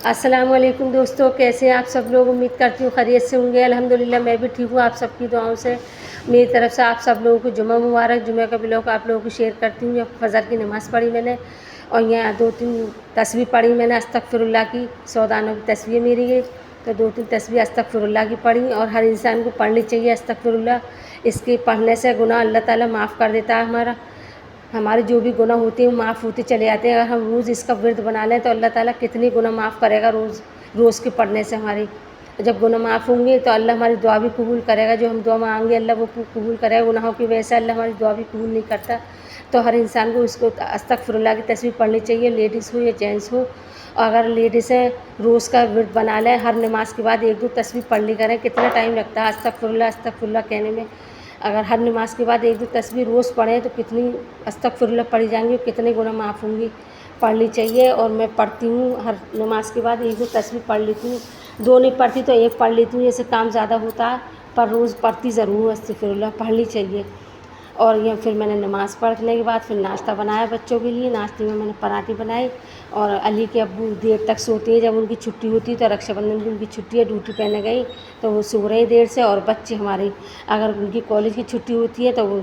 अस्सलाम वालेकुम दोस्तों, कैसे हैं आप सब लोग। उम्मीद करती हूँ खैरियत से होंगे। अल्हम्दुलिल्लाह मैं भी ठीक हूँ, आप सबकी दुआओं से। मेरी तरफ से आप सब लोगों को जुम्मा मुबारक। जुम्मे का ब्लॉग आप लोगों को शेयर करती हूँ। फ़जर की नमाज़ पढ़ी मैंने और यहाँ 2-3 तस्बीह पढ़ी मैंने अस्तगफिरुल्लाह की। 100 दानों की तस्बीह मेरी ये, तो 2-3 तस्बीह अस्तगफिरुल्लाह की पढ़ी। और हर इंसान को पढ़नी चाहिए अस्तगफिरुल्लाह। इसके पढ़ने से गुनाह अल्लाह ताला माफ़ कर देता है। हमारे जो भी गुनाह होते हैं वो माफ़ होते चले जाते हैं। अगर हम रोज़ इसका विर्द बना लें तो अल्लाह ताला कितने गुनाह माफ़ करेगा रोज़ के पढ़ने से हमारे। जब गुनाह माफ़ होंगे तो अल्लाह हमारी दुआ भी कबूल करेगा। जो हम दुआ मांगेंगे अल्लाह वो कबूल करेगा। गुनाहों की वजह से अल्लाह हमारी दुआ भी कबूल नहीं करता। तो हर इंसान को इसको अस्तगफिरुल्लाह की तस्बीह पढ़नी चाहिए, लेडीज़ हो या जेंट्स हो। अगर लेडीज़ हैं रोज़ का विर्द बना लें, हर नमाज के बाद 1-2 तस्बीह पढ़ ली करें। कितना टाइम लगता है अस्तगफिरुल्लाह कहने में। अगर हर नमाज के बाद 1-2 तस्बीह रोज़ पढ़ें तो कितनी अस्तगफिरुल्लाह पढ़ी जाएंगी और कितने गुनाह माफ़ होंगी। पढ़नी चाहिए और मैं पढ़ती हूँ। हर नमाज के बाद 1-2 तस्बीह पढ़ लेती हूँ। 2 नहीं पढ़ती तो 1 पढ़ लेती हूँ, जैसे काम ज़्यादा होता है, पर रोज़ पढ़ती ज़रूर हूँ। अस्तगफिरुल्लाह पढ़नी चाहिए। और ये फिर मैंने नमाज़ पढ़ने के बाद फिर नाश्ता बनाया बच्चों के लिए। नाश्ते में मैंने पराठे बनाए। और अली के अब्बू देर तक सोते हैं, जब उनकी छुट्टी होती है तो रक्षाबंधन की उनकी छुट्टी है, ड्यूटी पहने गई तो वो सो रहे देर से। और बच्चे हमारे अगर उनकी कॉलेज की छुट्टी होती है तो वो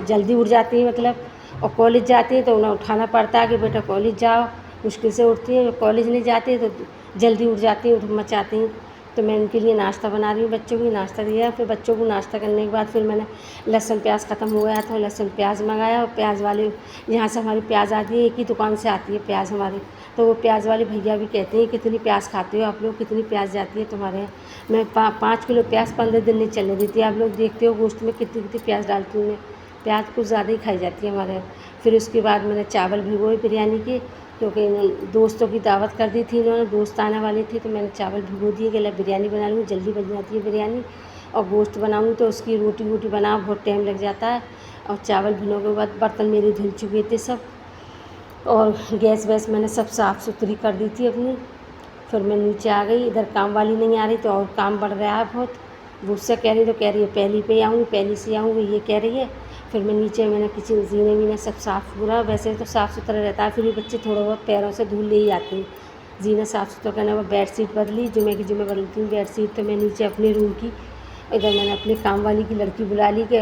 जल्दी उठ जाती हैं मतलब, और कॉलेज जाती हैं तो उन्हें उठाना पड़ता है कि बेटा कॉलेज जाओ। मुश्किल से उठती हैं, कॉलेज नहीं जाती तो जल्दी उठ जाती हैं, उठ मचाती हैं। तो मैं उनके लिए नाश्ता बना रही हूँ, बच्चों को नाश्ता दिया। फिर बच्चों को नाश्ता करने के बाद फिर मैंने लहसुन प्याज ख़त्म हो गया था, लहसुन प्याज मंगाया। और प्याज वाले यहाँ से हमारी प्याज आती है, एक ही दुकान से आती है प्याज हमारी। तो वो प्याज वाले भैया भी कहते हैं कितनी प्याज खाते हो आप लोग, कितनी प्याज जाती है तुम्हारे यहाँ। मैं 5 किलो प्याज 15 दिन नहीं चलने देती। आप लोग देखते हो गोश्त में कितनी कितनी प्याज डालती हूँ मैं। प्याज कुछ ज़्यादा ही खाई जाती है हमारे यहाँ। फिर उसके बाद मैंने चावल भिगोए बिरयानी के, क्योंकि दोस्तों की दावत कर दी थी इन्होंने, दोस्त आने वाले थे। तो मैंने चावल भिगो दिए कि बिरयानी बना लूँगी, जल्दी बन जाती है बिरयानी। और गोश्त बनाऊँगी तो उसकी रोटी वोटी बनाओ बहुत टाइम लग जाता है। और चावल भिगोने के बाद बर्तन मेरे धुल चुके थे सब, और गैस वैस मैंने सब साफ़ सुथरी कर दी थी अपनी। फिर मैं नीचे आ गई, इधर काम वाली नहीं आ रही तो और काम बढ़ रहा है बहुत। वो उससे कह रही तो कह रही है पहली पे आऊँगी, पहली से आऊँगी, ये कह रही है। फिर मैं नीचे मैंने किचन जीने वीने सब साफ़ पूरा, वैसे तो साफ़ सुथरा रहता है, फिर भी बच्चे थोड़ा बहुत पैरों से धूल ले ही आते हैं। जीना साफ़ सुथरा करने के बाद बेडशीट बदली, जुम्मे की जुम्मे बदलती हूँ बेडशीट। तो मैं नीचे अपने रूम की, इधर मैंने अपनी काम वाली की लड़की बुला ली कि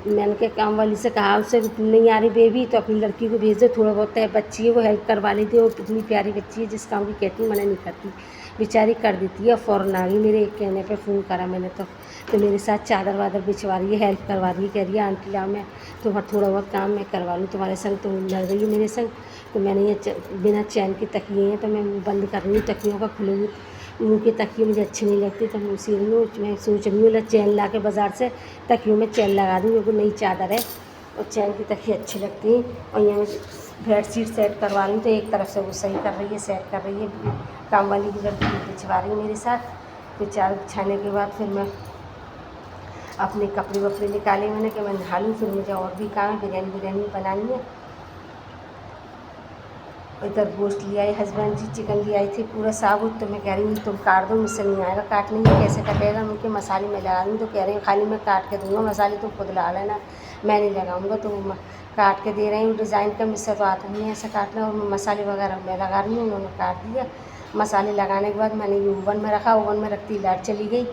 मैंने क्या काम वाली से कहा उससे कि तुम नहीं आ रही बेबी तो अपनी लड़की को भेज दो, थोड़ा बहुत है बच्ची है वो हेल्प करवा लेती है। वो कितनी प्यारी बच्ची है, जिस काम की कहती हूँ मना नहीं करती, बेचारी कर देती है। और फ़ौरन आ गई, मेरे एक कहने पे फ़ोन करा मैंने तो मेरे साथ चादर वादर बिछवा रही है, हेल्प करवा रही है। कह रही है आंटी लाओ मैं तुम्हारा थोड़ा बहुत काम मैं करवा लूँ तुम्हारे संग, तुम लड़ रही हो मेरे संग। तो मैंने ये बिना चैन के तकिए हैं तो मैं बंद कर रही हूँ तकियों का, खुले हुए मुँह के तकिए मुझे अच्छे नहीं लगते। तो मैं उसी रही हूँ, मैं सोच रही हूँ चैन ला के बाज़ार से तकियों में चैन लगा दूँ, क्योंकि नई चादर है और चैन की तकिए अच्छी लगती हैं। और यहाँ बेडशीट सेट करवा रही हूँ तो एक तरफ से वो सही कर रही है, सेट कर रही है, काम वाली की लड़की बिछवा रही है मेरे साथ। फिर चादर बिछाने के बाद फिर मैं अपने कपड़े वपड़े निकाले मैंने कि मैं नहा लूँ। फिर मुझे और भी काम है, बिरयानी बनानी है। इधर गोश्त ले आए हस्बैंड जी, चिकन ले आई थी पूरा साबुत। तो मैं कह रही हूँ तुम काट दो, मुझसे नहीं आएगा काटने, ये कैसे कटेगा। उनके मसाले में लगा दूँ तो कह रही हूँ खाली मैं काट के दूँगा, मसाले तुम खुद लगा लेना, मैं नहीं लगाऊँगा। तो काट के दे रही हूँ डिज़ाइन का, मुझसे तो आता नहीं है ऐसा काटना। और मसाले वगैरह मैं लगा रही हूँ, उन्होंने काट दिया। मसाले लगाने के बाद मैंने ये ओवन में रखा, ओवन में रखती लाइट चली गई।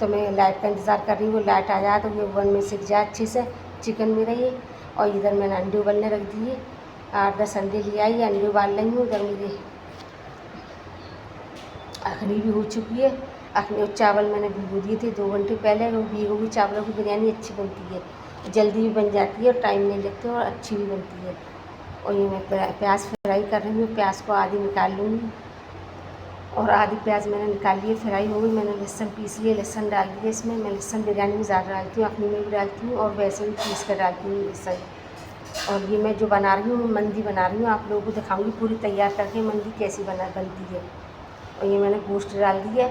तो मैं लाइट का इंतज़ार कर रही हूँ, लाइट आ जाए तो ये ओवन में सिक जाए अच्छे से चिकन मेरा ये। और इधर मैंने अंडे उबलने रख दिए, 8-10 अंडे ले आई, अंडे उबाल रही हूँ। इधर मेरी अखनी भी हो चुकी है। अखनी और चावल मैंने भिगो दिए थे 2 घंटे पहले। वो भिगो हुई चावलों की बिरयानी अच्छी बनती है, जल्दी भी बन जाती है और टाइम नहीं लगता और अच्छी भी बनती है। और ये मैं प्याज फ्राई कर रही हूँ, प्याज को आधी निकाल लूँगी और आधी प्याज मैंने निकाल ली, फ्राई हो गई। मैंने लहसुन पीस लिए, लहसुन डाल दिया इसमें। मैं लहसुन बिरयानी में ज़्यादा डालती हूँ, अखनी में भी डालती हूँ और वैसे भी पीस कर डालती हूँ लहसुन। और ये मैं जो बना रही हूँ मंदी बना रही हूँ, आप लोगों को दिखाऊंगी पूरी तैयार करके मंदी कैसी बनती है। और ये मैंने गोश्त डाल दिया।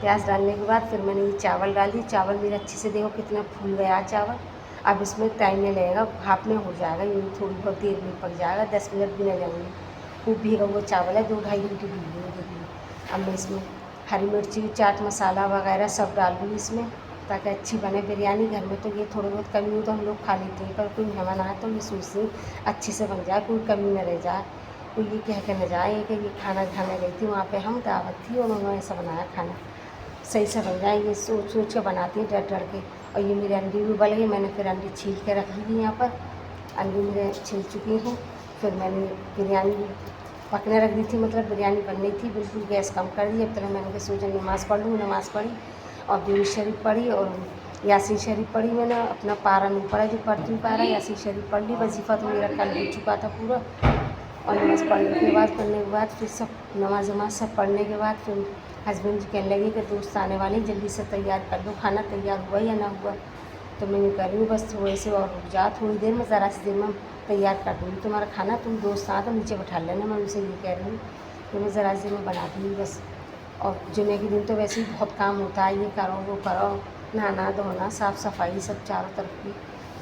प्याज डालने के बाद फिर मैंने ये चावल डाल दी। चावल मेरा अच्छे से देखो कितना फूल गया चावल। अब इसमें टाइम नहीं लगेगा, भाप में हो जाएगा, ये थोड़ी बहुत देर में पक जाएगा, 10 मिनट भी नहीं लगेंगे। खूब भीगा हुआ चावल है, 2-2.5 घंटे भीगे हुए देखिए। अब मैं इसमें हरी मिर्ची चाट मसाला वगैरह सब डाल दूँगी इसमें, ताकि अच्छी बने बिरयानी। घर में तो ये थोड़ी बहुत कमी हो तो हम लोग खा लेते हैं, पर कोई मेहमान आए तो ये सोचते हैं अच्छे से बन जाए, कोई कमी न रह जाए। कोई ये कह के न जाए कि ये खाना खाने गई थी वहाँ पे, हम दावत थी और उन्होंने ऐसा बनाया खाना, सही से बन जाए ये सोच सोच के बनाती हूँ डर डर के। और ये मेरे अंडे भी उबल गए, मैंने फिर अंडे छील के रख ली थी यहाँ पर, अंडे मेरे छिल चुके हैं। फिर मैंने बिरयानी पकने रख दी थी, मतलब बिरयानी बन रही थी, बिल्कुल गैस कम कर दी। अब तक मैंने कहा सोचा नमाज़ पढ़ लूँ, नमाज़ पढ़ी और दुरूद शरीफ पढ़ी और यासीन शरीफ पढ़ी। मैंने अपना पारा नहीं पढ़ा जो पढ़ती हूँ पारा, यासीन शरीफ पढ़ ली। वजीफ़ा तो मेरा कल हो चुका था पूरा। और नमाज़ पढ़ने के बाद फिर सब नमाज वमाज सब पढ़ने के बाद फिर हस्बैंड जी कहने लगे कि दोस्त आने वाले, जल्दी से तैयार कर लो, खाना तैयार हुआ या ना हुआ। तो मैं कर रही हूँ बस थोड़े से और रुक जा, थोड़ी देर में, ज़रा सी देर में तैयार कर दूँगी तुम्हारा खाना, तुम दोस्त आ तो नीचे बैठा लेना। मैं उनसे ये कह रही हूँ कि मैं ज़रा सी देर में बना दूँगी बस। और जुमे के दिन तो वैसे ही बहुत काम होता है, ये करो वो करो, नहाना धोना साफ़ सफाई सब चारों तरफ की,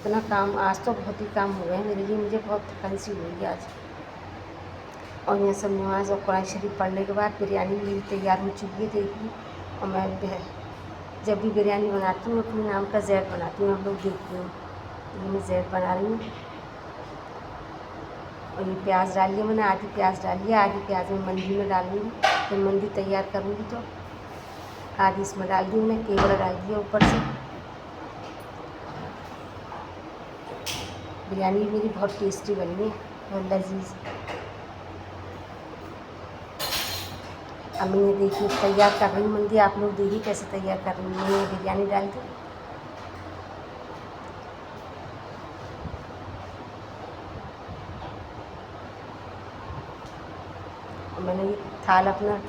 इतना काम। आज तो बहुत ही काम हो गए मेरे लिए, मुझे बहुत थकान सी हुई है आज। और यह सब नमाज़ और कुरान शरीफ पढ़ने के बाद बिरयानी मेरी तैयार हो चुकी है, देखिए। और मैं जब भी बिरयानी बनाती हूँ अपने नाम का ज़ैद बनाती हूँ, आप लोग देखते हो। ये मैं ज़ैद बना रही हूँ। और ये प्याज डाल लिया मैंने, आधी प्याज डाल लिया, आधी प्याज मैं मंदी में डालूँगी, फिर मंदी तैयार करूँगी तो आधी इसमें डाल दी मैं, केवड़ा डाल दिया ऊपर से। बिरयानी मेरी बहुत टेस्टी बनी है, बहुत लजीज। अब मैं ये देखिए तैयार कर रही हूँ मंदी, आप लोग देखिए कैसे तैयार कर रही हूँ। मैंने बिरयानी डाल दी, और मैंने ये थाल अपना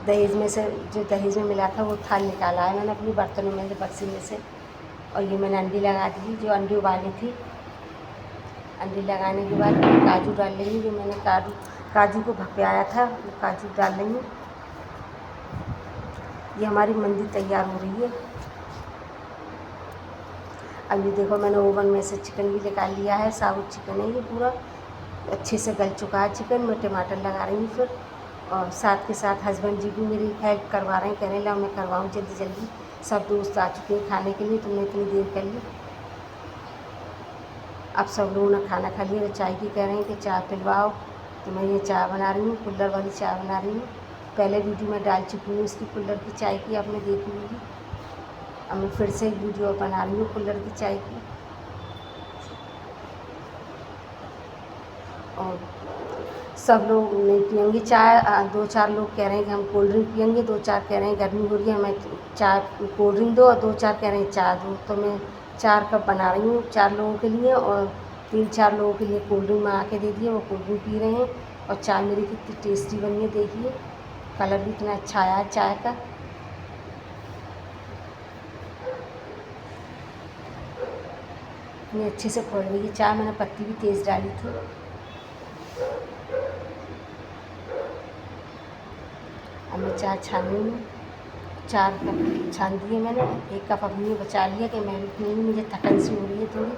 दहेज में से, जो दहेज में मिला था वो थाल निकाला है मैंने अपनी बर्तनों में से, बक्से में से। और ये मैंने अंडी लगा दी, जो अंडी उबाली थी। अंडी लगाने के बाद काजू डाल लेंगी, जो मैंने काजू को भपकाया था वो काजू डाल लेंगे। ये हमारी मंदी तैयार हो रही है। अब ये देखो मैंने ओवन में से चिकन भी निकाल लिया है, साबुत चिकन है ये, पूरा अच्छे से गल चुका है चिकन। मैं टमाटर लगा रही हूँ फिर, और साथ के साथ हस्बैंड जी भी मेरी हेल्प करवा रहे हैं, कहने लगा मैं करवाऊँ जल्दी जल्दी, सब दोस्त आ चुके हैं खाने के लिए, तुमने इतनी देर कर ली। अब सब लोगों ने खाना खा लिया, तो चाय की कह रहे हैं कि चाय पिलवाओ, तो मैं ये चाय बना रही हूँ, कुल्हड़ वाली चाय बना रही हूँ। पहले वीडियो में डाल चुकी हूँ इसकी कुल्हड़ की चाय की, आपने देखी होगी। अब मैं फिर से एक वीडियो बना रही हूँ कुल्हड़ की चाय की। और सब लोग नहीं पियेंगे चाय, 2-4 लोग कह रहे हैं कि हम कोल्ड ड्रिंक पियेंगे, 2-4 कह रहे हैं गर्मी हो रही है हमें चाय कोल्ड ड्रिंक दो, और 2-4 कह रहे हैं चाय दो। तो मैं 4 कप बना रही हूँ 4 लोगों के लिए, और 3-4 लोगों के लिए कोल्ड ड्रिंक मंगा के दे दिए, वो कोल्ड ड्रिंक पी रहे हैं। और चाय मेरी कितनी टेस्टी बनी है देखिए, कलर भी इतना अच्छा आया है चाय का। इतनी अच्छे से खोल रही है चाय, मैंने पत्ती भी तेज़ डाली थी। अब मैं चाय छान रही हूँ, 4 कप छान दिए मैंने, 1 कप अपने लिए बचा लिया कि मैं भी पीऊँगी, मुझे थकान सी हो रही है थोड़ी।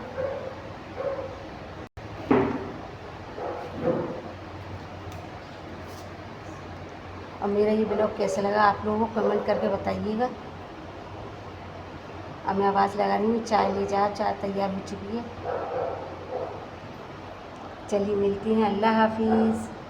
और मेरा ये ब्लॉग कैसा लगा आप लोगों को कमेंट करके बताइएगा। अब मैं आवाज़ लगा रही हूँ चाय ले जाओ, चाय तैयार हो चुकी है। चलिए मिलती हैं, अल्लाह हाफिज़।